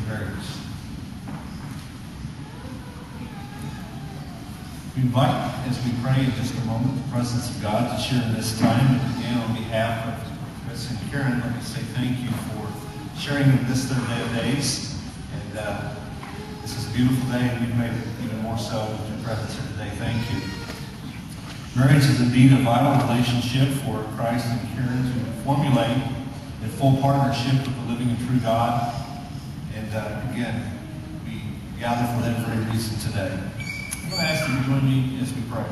marriage. We invite, as we pray in just a moment, the presence of God to share in this time. And again, on behalf of Chris and Karen, let me say thank you for sharing in this their day of days. And this is a beautiful day, and we've made it even more so with your presence here today. Thank you. Marriage is indeed a vital relationship for Christ and Karen to formulate in full partnership with the living and true God. And again, we gather for that very reason today. I'm going to ask you to join me as we pray.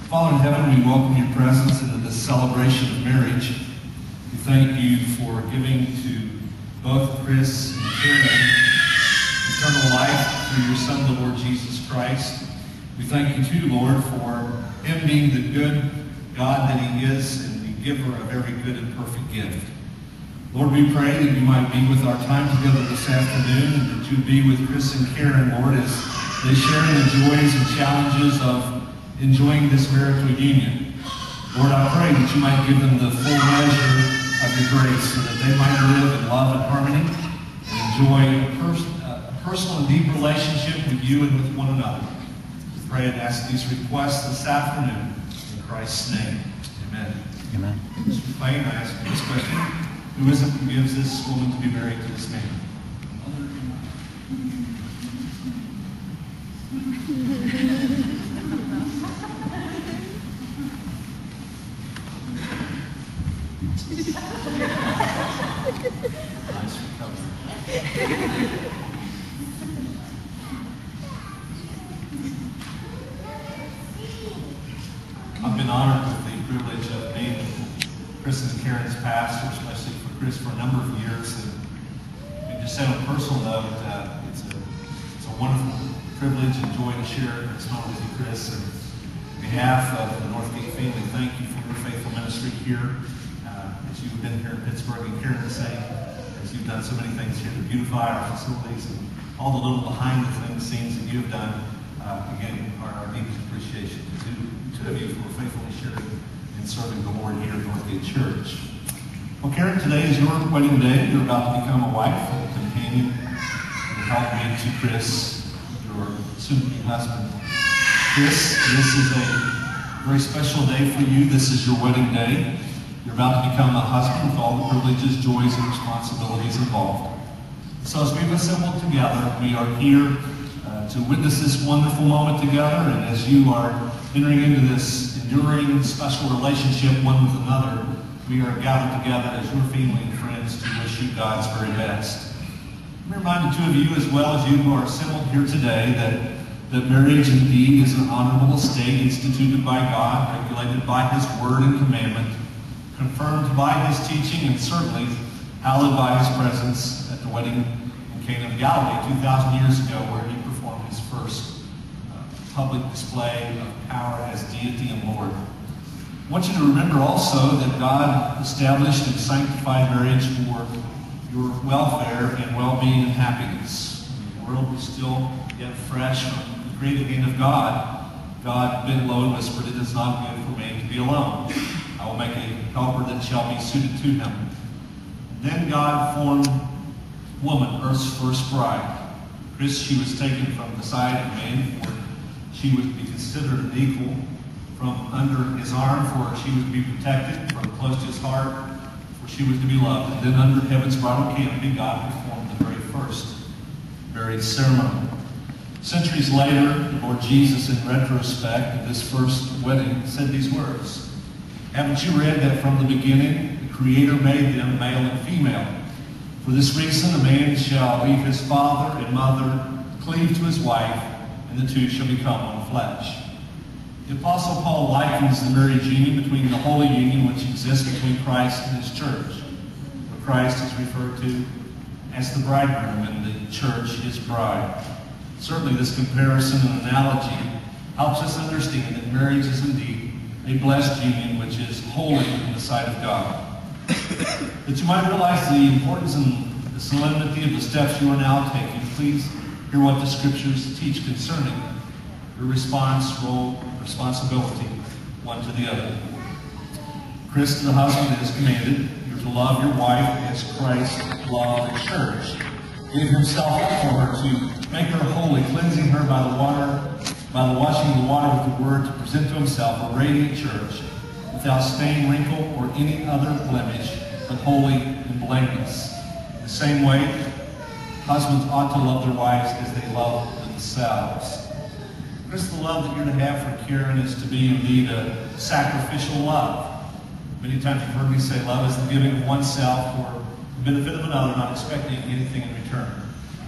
Father in heaven, we welcome your presence into this celebration of marriage. We thank you for giving to both Chris and Karen eternal life through your Son, the Lord Jesus Christ. We thank you too, Lord, for him being the good God that he is and the giver of every good and perfect gift. Lord, we pray that you might be with our time together this afternoon, and that you be with Chris and Karen, Lord, as they share in the joys and challenges of enjoying this marital union. Lord, I pray that you might give them the full measure of your grace so that they might live in love and harmony and enjoy a personal and deep relationship with you and with one another. We pray and ask these requests this afternoon in Christ's name. Amen. Amen. Mr. Payne, I ask you this question. Who is it who gives this woman to be married to this man? Nice recovery. I've been honored with the privilege of being Chris and Karen's pastor, especially for Chris, for a number of years. And just say on a personal note, it's a wonderful privilege and joy to share this moment with you, Chris. And on behalf of the Northgate family, thank you for your faithful ministry here. As you've been here in Pittsburgh, and Karen the same, as you've done so many things here to beautify our facilities and all the little behind-the-scenes things that you have done. Again, our deepest appreciation to two of you for faithfully sharing and serving the Lord here at Northgate Church. Well, Karen, today is your wedding day. You're about to become a wife, a companion, and helpmate to Chris, your soon-to-be husband. Chris, this is a very special day for you. This is your wedding day. You're about to become a husband with all the privileges, joys, and responsibilities involved. So as we've assembled together, we are here to witness this wonderful moment together. And as you are entering into this enduring, special relationship one with another, we are gathered together as your family and friends to wish you God's very best. Let me remind the two of you, as well as you who are assembled here today, that marriage indeed is an honorable estate instituted by God, regulated by his word and commandment, confirmed by his teaching, and certainly hallowed by his presence at the wedding in Cana of Galilee 2,000 years ago, where he performed his first public display of power as deity and Lord. I want you to remember also that God established and sanctified marriage for your welfare and well-being and happiness. The world is still yet fresh from the creative hand of God. God bent low and whispered, "It is not good for man to be alone. I will make a helper that shall be suited to him." Then God formed woman, Earth's first bride. Chris, she was taken from the side of man, for she would be considered an equal. From under his arm, for she was to be protected. From close to his heart, for she was to be loved. And then under heaven's bridal canopy, God performed the very first marriage ceremony. Centuries later, the Lord Jesus, in retrospect of this first wedding, said these words: "Haven't you read that from the beginning the Creator made them male and female? For this reason, a man shall leave his father and mother, cleave to his wife, and the two shall become one flesh." The Apostle Paul likens the marriage union between the holy union which exists between Christ and his church, where Christ is referred to as the bridegroom and the church his bride. Certainly this comparison and analogy helps us understand that marriage is indeed a blessed union which is holy in the sight of God. That you might realize the importance and the solemnity of the steps you are now taking, please hear what the scriptures teach concerning your responsibility one to the other. Chris, the husband, is commanded, you're to love your wife as Christ loved the church gave himself up for her to make her holy, cleansing her by the washing of the water with the word, to present to himself a radiant church, without stain, wrinkle, or any other blemish, but holy and blameless. In the same way, husbands ought to love their wives as they love themselves. Chris, the love that you're to have for Karen is to be indeed a sacrificial love. Many times you've heard me say love is the giving of oneself for the benefit of another, not expecting anything in return.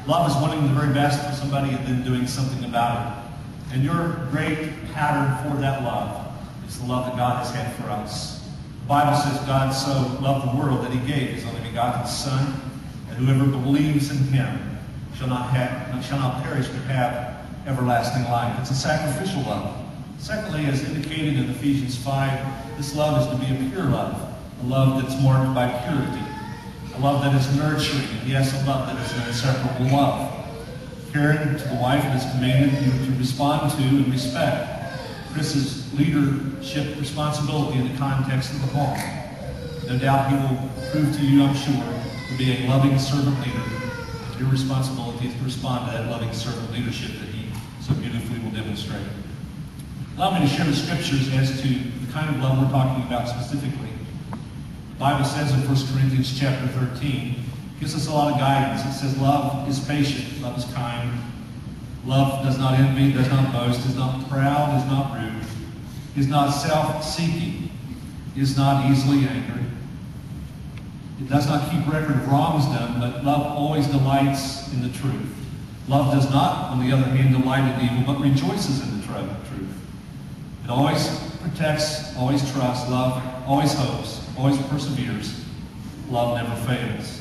Love is wanting the very best for somebody and then doing something about it. And your great pattern for that love is the love that God has had for us. The Bible says God so loved the world that he gave his only begotten Son, and whoever believes in him shall not perish but have everlasting life. It's a sacrificial love. Secondly, as indicated in Ephesians 5, this love is to be a pure love, a love that's marked by purity, a love that is nurturing, and yes, a love that is an inseparable love. Karen, to the wife, has commanded you to respond to and respect Chris's leadership responsibility in the context of the home. No doubt he will prove to you, I'm sure, to be a loving servant leader. Your responsibility is to respond to that loving servant leadership that he so beautifully will demonstrate. Allow me to share the scriptures as to the kind of love we're talking about specifically. The Bible says in 1 Corinthians chapter 13, gives us a lot of guidance. It says love is patient, love is kind. Love does not envy, does not boast, is not proud, is not rude, is not self-seeking, is not easily angered. It does not keep record of wrongs done, but love always delights in the truth. Love does not, on the other hand, delight in evil, but rejoices in the truth. It always protects, always trusts, love always hopes, always perseveres. Love never fails.